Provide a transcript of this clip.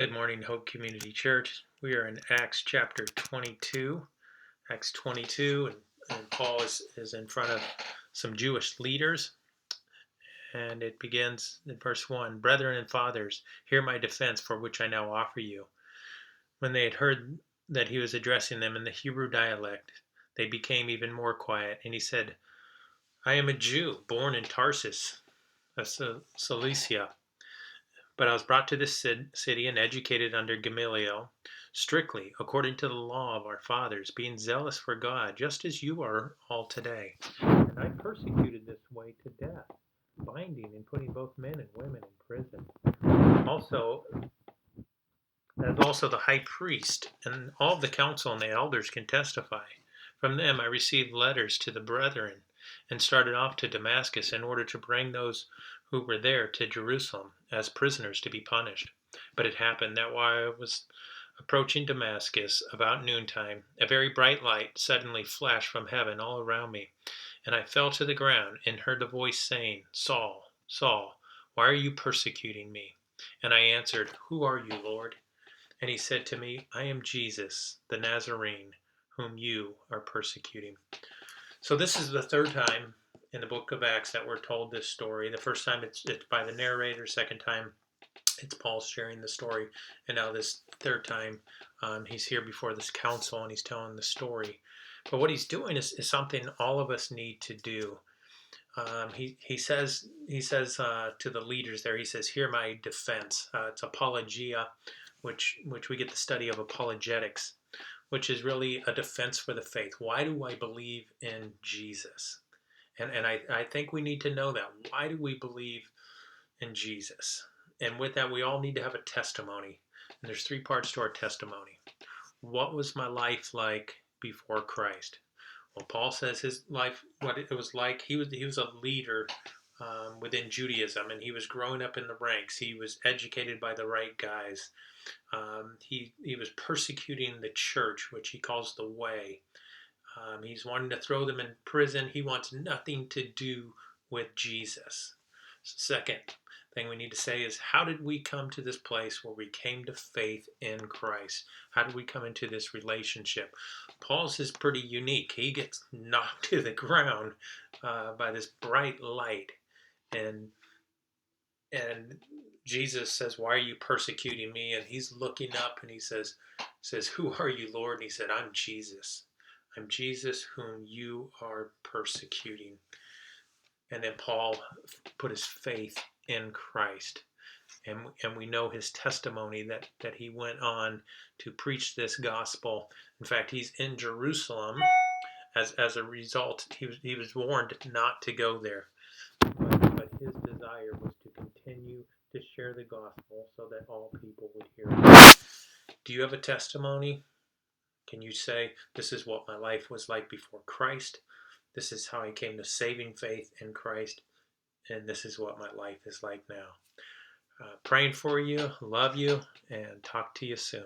Good morning, Hope Community Church. We are in Acts chapter 22. Acts 22, and Paul is in front of some Jewish leaders. And it begins in verse 1. Brethren and fathers, hear my defense for which I now offer you. When they had heard that he was addressing them in the Hebrew dialect, they became even more quiet. And he said, I am a Jew, born in Tarsus of Cilicia. But I was brought to this city and educated under Gamaliel, strictly according to the law of our fathers, being zealous for God, just as you are all today. And I persecuted this way to death, binding and putting both men and women in prison. Also the high priest and all the council and the elders can testify. From them I received letters to the brethren and started off to Damascus in order to bring those who were there to Jerusalem as prisoners to be punished. But it happened that while I was approaching Damascus about noontime, a very bright light suddenly flashed from heaven all around me, and I fell to the ground and heard a voice saying, Saul, Saul, why are you persecuting me? And I answered, Who are you, Lord? And he said to me, I am Jesus, the Nazarene, whom you are persecuting. So this is the third time in the book of Acts that we're told this story. The first time it's by the narrator. Second time it's Paul sharing the story. And now this third time he's here before this council and he's telling the story. But what he's doing is something all of us need to do. He says to the leaders there, he says, hear my defense. It's apologia, which we get the study of apologetics, which is really a defense for the faith. Why do I believe in Jesus? And I think we need to know that. Why do we believe in Jesus? And with that, we all need to have a testimony. And there's three parts to our testimony. What was my life like before Christ? Well, Paul says his life, what it was like, he was a leader within Judaism, and he was growing up in the ranks. He was educated by the right guys. He was persecuting the church, which he calls the way. He's wanting to throw them in prison. He wants nothing to do with Jesus. Second thing we need to say is, how did we come to this place where we came to faith in Christ? How did we come into this relationship? Paul's is pretty unique. He gets knocked to the ground by this bright light, and Jesus says, why are you persecuting me? And he's looking up and he says, who are you, Lord? And he said, I'm Jesus. I'm Jesus whom you are persecuting. And then Paul put his faith in Christ. And we know his testimony that he went on to preach this gospel. In fact, he's in Jerusalem. As a result, he was warned not to go there. But his desire was to continue to share the gospel so that all people would hear it. Do you have a testimony? Can you say, this is what my life was like before Christ? This is how I came to saving faith in Christ. And this is what my life is like now. Praying for you, love you, and talk to you soon.